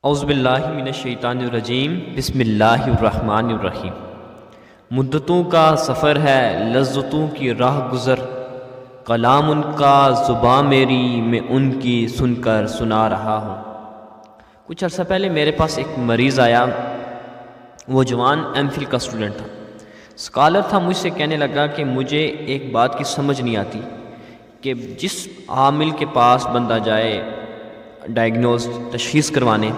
اعوذ باللہ من الشیطان الرجیم بسم اللہ الرحمن الرحیم۔ مدتوں کا سفر ہے لذتوں کی راہ گزر، کلام ان کا زباں میری میں ان کی سن کر سنا رہا ہوں۔ کچھ عرصہ پہلے میرے پاس ایک مریض آیا، وہ جوان ایم فل کا اسٹوڈنٹ تھا، اسکالر تھا۔ مجھ سے کہنے لگا کہ مجھے ایک بات کی سمجھ نہیں آتی کہ جس عامل کے پاس بندہ جائے ڈائگنوز تشخیص کروانے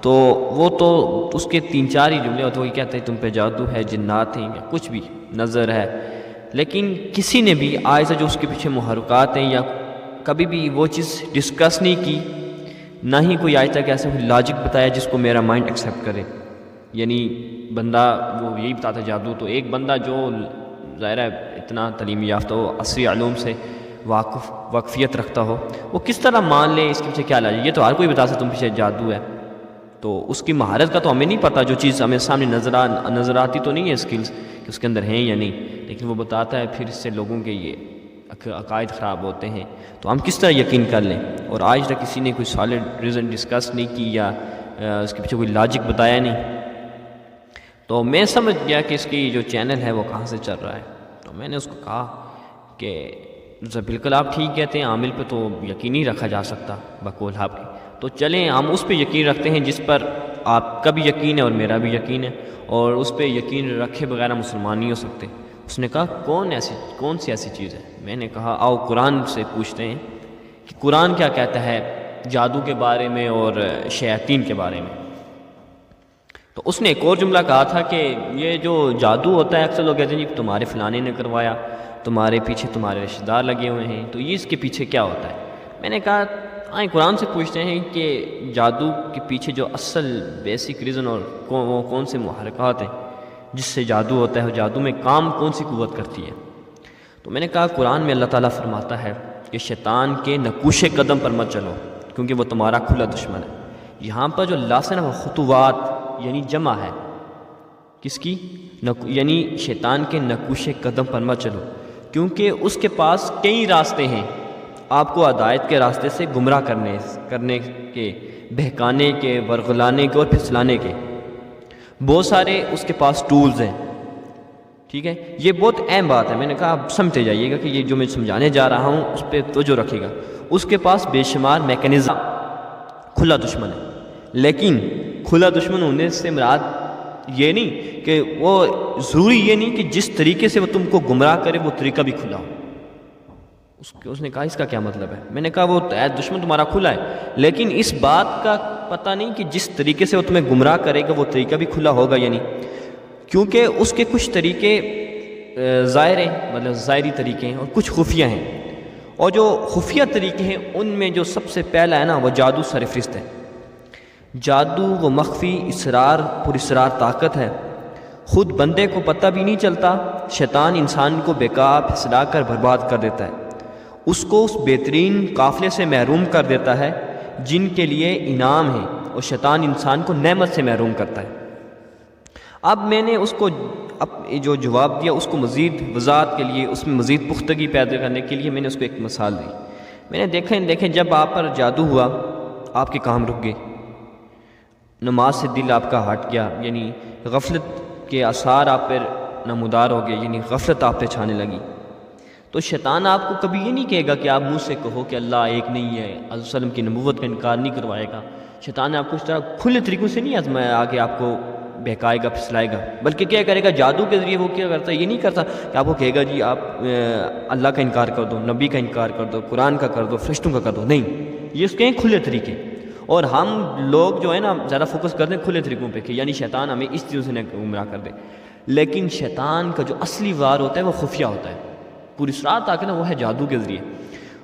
تو وہ تو اس کے 3-4 ہی جملے ہوتے، وہی کہتے ہیں تم پہ جادو ہے، جنات ہیں یا کچھ بھی نظر ہے، لیکن کسی نے بھی آج سے جو اس کے پیچھے محرکات ہیں یا کبھی بھی وہ چیز ڈسکس نہیں کی، نہ ہی کوئی آج تک ایسا کوئی لاجک بتایا جس کو میرا مائنڈ ایکسیپٹ کرے۔ یعنی بندہ وہ یہی بتاتا ہے جادو، تو ایک بندہ جو ظاہر ہے اتنا تعلیم یافتہ ہو، عصری علوم سے واقفیت رکھتا ہو، وہ کس طرح مان لے اس کے پیچھے کیا لاجک؟ یہ تو ہر کوئی بتا سکتا تم پیچھے جادو ہے، تو اس کی مہارت کا تو ہمیں نہیں پتہ، جو چیز ہمیں سامنے نظر آتی تو نہیں ہے اسکلز کہ اس کے اندر ہیں یا نہیں، لیکن وہ بتاتا ہے، پھر اس سے لوگوں کے یہ عقائد خراب ہوتے ہیں، تو ہم کس طرح یقین کر لیں؟ اور آج تک کسی نے کوئی سالڈ ریزن ڈسکس نہیں کی یا اس کے پیچھے کوئی لاجک بتایا نہیں۔ تو میں سمجھ گیا کہ اس کی جو چینل ہے وہ کہاں سے چل رہا ہے، تو میں نے اس کو کہا کہ بالکل آپ ٹھیک کہتے ہیں، عامل پہ تو یقین نہیں رکھا جا سکتا بقول آپ کی، تو چلیں ہم اس پہ یقین رکھتے ہیں جس پر آپ کا بھی یقین ہے اور میرا بھی یقین ہے، اور اس پہ یقین رکھے بغیر مسلمان نہیں ہو سکتے۔ اس نے کہا کون سی ایسی چیز ہے؟ میں نے کہا آؤ قرآن سے پوچھتے ہیں کہ قرآن کیا کہتا ہے جادو کے بارے میں اور شیاطین کے بارے میں۔ تو اس نے ایک اور جملہ کہا تھا کہ یہ جو جادو ہوتا ہے اکثر لوگ کہتے ہیں جی تمہارے فلانے نے کروایا، تمہارے پیچھے تمہارے رشتہ دار لگے ہوئے ہیں، تو یہ اس کے پیچھے کیا ہوتا ہے؟ میں نے کہا آئیں قرآن سے پوچھتے ہیں کہ جادو کے پیچھے جو اصل بیسک ریزن اور وہ کون سے محرکات ہیں جس سے جادو ہوتا ہے، اور جادو میں کام کون سی قوت کرتی ہے۔ تو میں نے کہا قرآن میں اللہ تعالیٰ فرماتا ہے کہ شیطان کے نقوش قدم پر مت چلو کیونکہ وہ تمہارا کھلا دشمن ہے۔ یہاں پر جو لفظ ہے نا وہ خطوات یعنی جمع ہے کس کی؟ یعنی شیطان کے نقوش قدم پر مت چلو کیونکہ اس کے پاس کئی راستے ہیں آپ کو ہدایت کے راستے سے گمراہ کرنے کے، بہکانے کے، ورغلانے کے اور پھسلانے کے، بہت سارے اس کے پاس ٹولز ہیں۔ ٹھیک ہے، یہ بہت اہم بات ہے، میں نے کہا آپ سمجھتے جائیے گا کہ یہ جو میں سمجھانے جا رہا ہوں اس پہ توجہ رکھے گا۔ اس کے پاس بے شمار میکینزم، کھلا دشمن ہے، لیکن کھلا دشمن ہونے سے مراد یہ نہیں کہ وہ ضروری یہ نہیں کہ جس طریقے سے وہ تم کو گمراہ کرے وہ طریقہ بھی کھلا ہو۔ اس نے کہا اس کا کیا مطلب ہے؟ میں نے کہا وہ دشمن تمہارا کھلا ہے، لیکن اس بات کا پتہ نہیں کہ جس طریقے سے وہ تمہیں گمراہ کرے گا وہ طریقہ بھی کھلا ہوگا یا نہیں، کیونکہ اس کے کچھ طریقے ظاہر ہیں، مطلب ظاہری طریقے ہیں، اور کچھ خفیہ ہیں، اور جو خفیہ طریقے ہیں ان میں جو سب سے پہلا ہے نا وہ جادو سرفرست ہے۔ جادو وہ مخفی پر اسرار طاقت ہے، خود بندے کو پتہ بھی نہیں چلتا، شیطان انسان کو بیکار پھسلا کر برباد کر دیتا ہے، اس کو اس بہترین قافلے سے محروم کر دیتا ہے جن کے لیے انعام ہے، اور شیطان انسان کو نعمت سے محروم کرتا ہے۔ اب میں نے اس کو جو جواب دیا اس کو مزید وضاحت کے لیے، اس میں مزید پختگی پیدا کرنے کے لیے میں نے اس کو ایک مثال دی۔ میں نے دیکھیں جب آپ پر جادو ہوا آپ کے کام رک گئے، نماز سے دل آپ کا ہٹ گیا، یعنی غفلت کے آثار آپ پر نمودار ہو گئے، یعنی غفلت آپ پہ چھانے لگی، تو شیطان آپ کو کبھی یہ نہیں کہے گا کہ آپ منہ سے کہو کہ اللہ ایک نہیں ہے، علیہ وسلم کی نبوت کا انکار نہیں کروائے گا۔ شیطان آپ کو اس طرح کھلے طریقوں سے نہیں آزمائے آگے آپ کو بہکائے گا، پھسلائے گا، بلکہ کیا کرے گا جادو کے ذریعے وہ کیا کرتا ہے، یہ نہیں کرتا کہ آپ کو کہے گا جی آپ اللہ کا انکار کر دو، نبی کا انکار کر دو، قرآن کا کر دو، فرشتوں کا کر دو، نہیں، یہ اس کے ہیں کھلے طریقے۔ اور ہم لوگ جو ہے نا زیادہ فوکس کرتے ہیں کھلے طریقوں پہ کہ یعنی شیطان ہمیں اس چیزوں سے گمراہ کر دے، لیکن شیطان کا جو اصلی وار ہوتا ہے وہ خفیہ ہوتا ہے، پوری رات تاکہ نا وہ ہے جادو کے ذریعے۔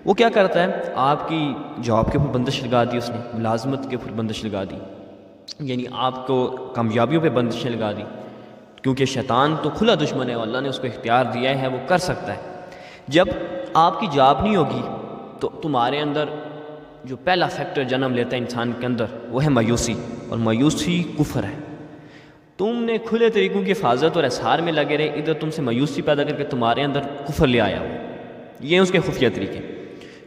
وہ کیا کرتا ہے، آپ کی جاب کے اوپر بندش لگا دی، اس نے ملازمت کے اوپر بندش لگا دی، یعنی آپ کو کامیابیوں پہ بندشیں لگا دی، کیونکہ شیطان تو کھلا دشمن ہے اور اللہ نے اس کو اختیار دیا ہے، وہ کر سکتا ہے۔ جب آپ کی جاب نہیں ہوگی تو تمہارے اندر جو پہلا فیکٹر جنم لیتا ہے انسان کے اندر وہ ہے مایوسی، اور مایوسی کفر ہے۔ تم نے کھلے طریقوں کی حفاظت اور اظہار میں لگے رہے، ادھر تم سے مایوسی پیدا کر کے تمہارے اندر کفر لے آیا ہو، یہ اس کے خفیہ طریقے،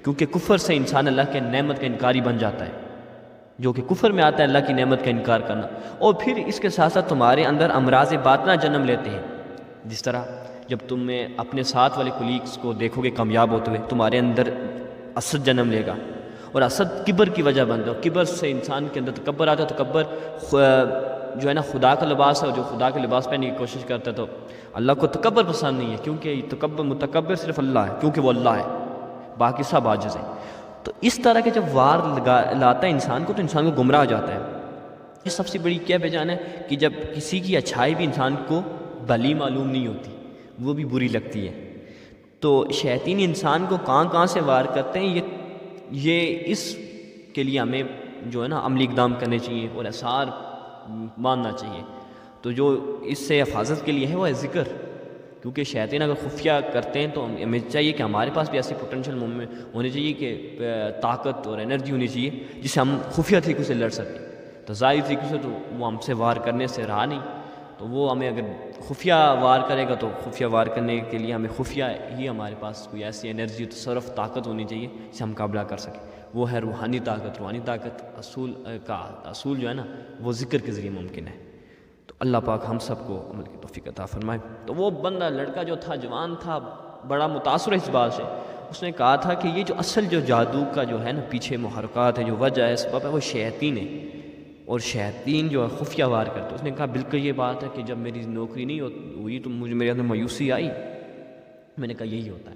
کیونکہ کفر سے انسان اللہ کے نعمت کا انکاری بن جاتا ہے۔ جو کہ کفر میں آتا ہے اللہ کی نعمت کا انکار کرنا. اور پھر اس کے ساتھ ساتھ تمہارے اندر امراض باطنہ جنم لیتے ہیں. جس طرح جب تم اپنے ساتھ والے کولیگس کو دیکھو گے کامیاب ہوتے ہوئے، تمہارے اندر حسد جنم لے گا، اور حسد کبر کی وجہ بنتا ہے. اور کبر سے انسان کے اندر تکبر آتا ہے. تکبر جو ہے نا خدا کا لباس ہے، اور جو خدا کے لباس پہننے کی کوشش کرتا ہے تو اللہ کو تکبر پسند نہیں ہے، کیونکہ یہ متکبر صرف اللہ ہے، کیونکہ وہ اللہ ہے، باقی سب عاجز ہیں. تو اس طرح کے جب وار لاتا ہے انسان کو تو انسان کو گمراہ ہو جاتا ہے. یہ سب سے بڑی کیا پہچان ہے کہ جب کسی کی اچھائی بھی انسان کو بھلی معلوم نہیں ہوتی، وہ بھی بری لگتی ہے. تو شیطین انسان کو کہاں سے وار کرتے ہیں، یہ اس کے لیے ہمیں جو ہے نا عملی اقدام کرنے چاہیے اور اثار ماننا چاہیے. تو جو اس سے حفاظت کے لیے ہے وہ ہے ذکر، کیونکہ شیطین اگر خفیہ کرتے ہیں تو ہمیں چاہیے کہ ہمارے پاس بھی ایسی پوٹینشیل مومنٹ ہونی چاہیے کہ طاقت اور انرجی ہونی چاہیے جس سے ہم خفیہ طریقے سے لڑ سکیں. تو ظاہر طریقے سے تو وہ ہم سے وار کرنے سے رہا نہیں، تو وہ ہمیں اگر خفیہ وار کرے گا تو خفیہ وار کرنے کے لیے ہمیں خفیہ ہی ہمارے پاس کوئی ایسی انرجی تصرف طاقت ہونی چاہیے جسے ہم مقابلہ کر سکیں. وہ ہے روحانی طاقت. روحانی طاقت اصول جو ہے نا وہ ذکر کے ذریعے ممکن ہے. تو اللہ پاک ہم سب کو عمل کی توفیق عطا فرمائے. تو وہ بندہ لڑکا جو تھا، جوان تھا، بڑا متاثر ہے اس بات سے. اس نے کہا تھا کہ یہ جو اصل جو جادو کا جو ہے نا پیچھے محرکات ہے، جو وجہ ہے، سبب ہے، وہ شیاطین ہے. اور شیاطین جو ہے خفیہ وار کرتے. اس نے کہا بالکل یہ بات ہے کہ جب میری نوکری نہیں ہوئی تو میرے اندر مایوسی آئی. میں نے کہا یہی ہوتا ہے.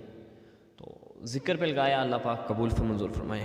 تو ذکر پہ لگایا. اللہ پاک قبول منظور فرمائے.